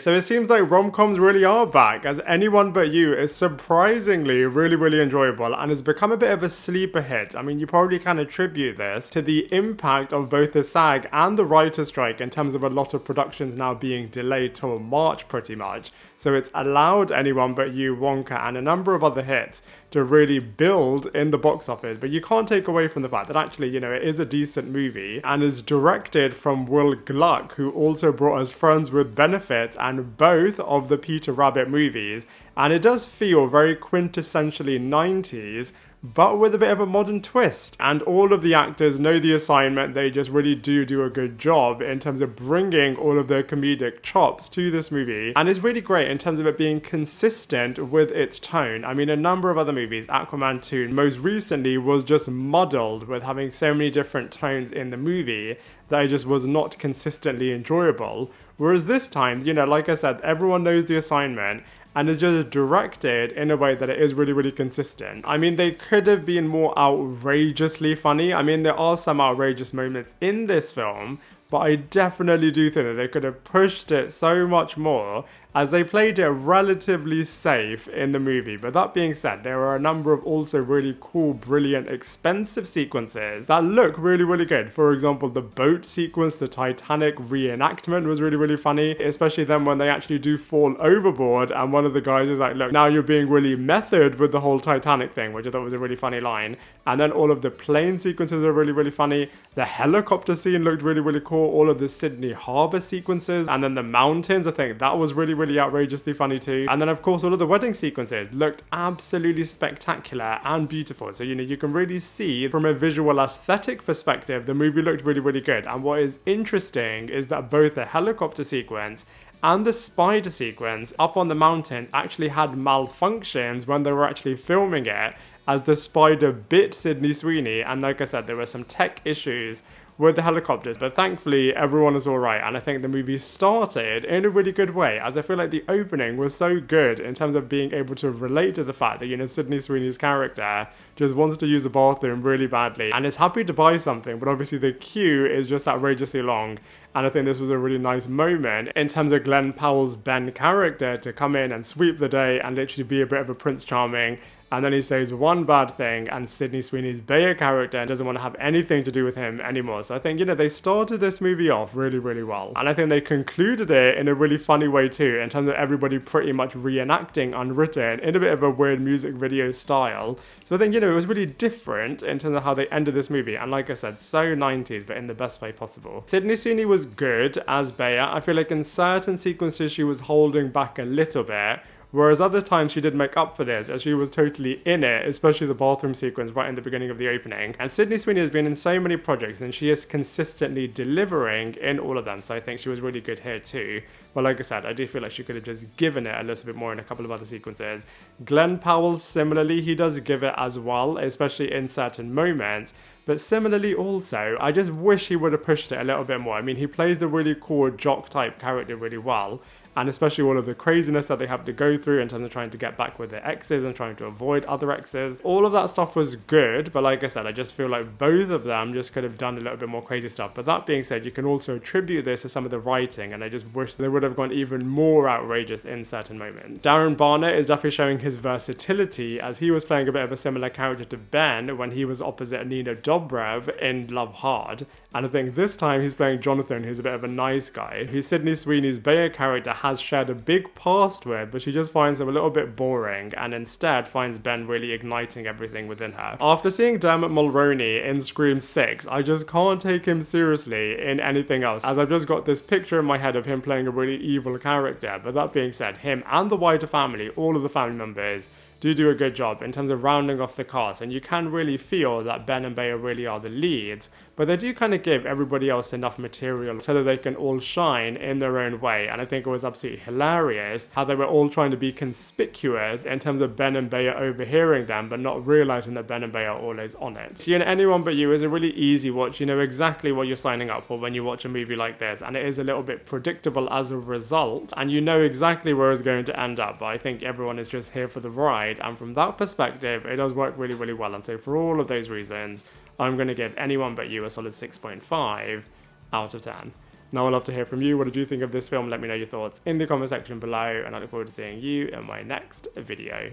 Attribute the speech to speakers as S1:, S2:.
S1: So it seems like rom-coms really are back, as Anyone But You is surprisingly really enjoyable and has become a bit of a sleeper hit. I mean, you probably can attribute this to the impact of both the SAG and the writer's strike in terms of a lot of productions now being delayed till March pretty much. So it's allowed Anyone But You, Wonka and a number of other hits to really build in the box office. But you can't take away from the fact that actually, you know, it is a decent movie and is directed from Will Gluck, who also brought us Friends with Benefits and both of the Peter Rabbit movies. And it does feel very quintessentially 90s, but with a bit of a modern twist. And all of the actors know the assignment. They just really do a good job in terms of bringing all of their comedic chops to this movie. And it's really great in terms of it being consistent with its tone. I mean, a number of other movies, Aquaman 2 most recently, was just muddled with having so many different tones in the movie that it just was not consistently enjoyable. Whereas this time, you know, like I said, everyone knows the assignment and is just directed in a way that it is really consistent. I mean, they could have been more outrageously funny. I mean, there are some outrageous moments in this film, but I definitely do think that they could have pushed it so much more, as they played it relatively safe in the movie. But that being said, there are a number of also really cool, brilliant, expensive sequences that look really good. For example, the boat sequence, the Titanic reenactment was really funny, especially then when they actually do fall overboard and one of the guys is like, look, now you're being really method with the whole Titanic thing, which I thought was a really funny line. And then all of the plane sequences are really funny. The helicopter scene looked really cool. All of the Sydney Harbour sequences, and then the mountains, I think that was really outrageously funny too. And then of course all of the wedding sequences looked absolutely spectacular and beautiful. So, you know, you can really see from a visual aesthetic perspective, the movie looked really good. And what is interesting is that both the helicopter sequence and the spider sequence up on the mountains actually had malfunctions when they were actually filming it, as the spider bit Sydney Sweeney. And like I said, there were some tech issues with the helicopters, but thankfully everyone is alright. And I think the movie started in a really good way, as I feel like the opening was so good in terms of being able to relate to the fact that, you know, Sydney Sweeney's character just wants to use a bathroom really badly and is happy to buy something, but obviously the queue is just outrageously long. And I think this was a really nice moment in terms of Glen Powell's Ben character to come in and sweep the day and literally be a bit of a Prince Charming. And then he says one bad thing, and Sydney Sweeney's Bayer character doesn't want to have anything to do with him anymore. So I think, you know, they started this movie off really well. And I think they concluded it in a really funny way too, in terms of everybody pretty much reenacting Unwritten in a bit of a weird music video style. So I think, you know, it was really different in terms of how they ended this movie. And like I said, so 90s, but in the best way possible. Sydney Sweeney was good as Bayer. I feel like in certain sequences she was holding back a little bit, whereas other times she did make up for this, as she was totally in it, especially the bathroom sequence right in the beginning of the opening. And Sydney Sweeney has been in so many projects and she is consistently delivering in all of them, so I think she was really good here too. But like I said, I do feel like she could have just given it a little bit more in a couple of other sequences. Glen Powell, similarly, he does give it as well, especially in certain moments. But similarly also, I just wish he would have pushed it a little bit more. I mean, he plays the really cool jock type character really well. And especially all of the craziness that they have to go through in terms of trying to get back with their exes and trying to avoid other exes. All of that stuff was good, but like I said, I just feel like both of them just could have done a little bit more crazy stuff. But that being said, you can also attribute this to some of the writing, and I just wish they would have gone even more outrageous in certain moments. Darren Barnet is definitely showing his versatility, as he was playing a bit of a similar character to Ben when he was opposite Nina Dobrev in Love Hard. And I think this time he's playing Jonathan, who's a bit of a nice guy, who Sydney Sweeney's Bayer character has shared a big past with, but she just finds him a little bit boring and instead finds Ben really igniting everything within her. After seeing Dermot Mulroney in Scream 6, I just can't take him seriously in anything else, as I've just got this picture in my head of him playing a really evil character. But that being said, him and the wider family, all of the family members, do a good job in terms of rounding off the cast, and you can really feel that Ben and Bayer really are the leads, but they do kind of give everybody else enough material so that they can all shine in their own way. And I think it was absolutely hilarious how they were all trying to be conspicuous in terms of Ben and Bayer overhearing them, but not realizing that Ben and Bayer are always on it. So, you know, Anyone But You is a really easy watch. You know exactly what you're signing up for when you watch a movie like this, and it is a little bit predictable as a result, and you know exactly where it's going to end up. But I think everyone is just here for the ride, and from that perspective, it does work really well. And so for all of those reasons, I'm going to give Anyone But You a solid 6.5 out of 10. Now I'd love to hear from you. What did you think of this film? Let me know your thoughts in the comment section below, and I look forward to seeing you in my next video.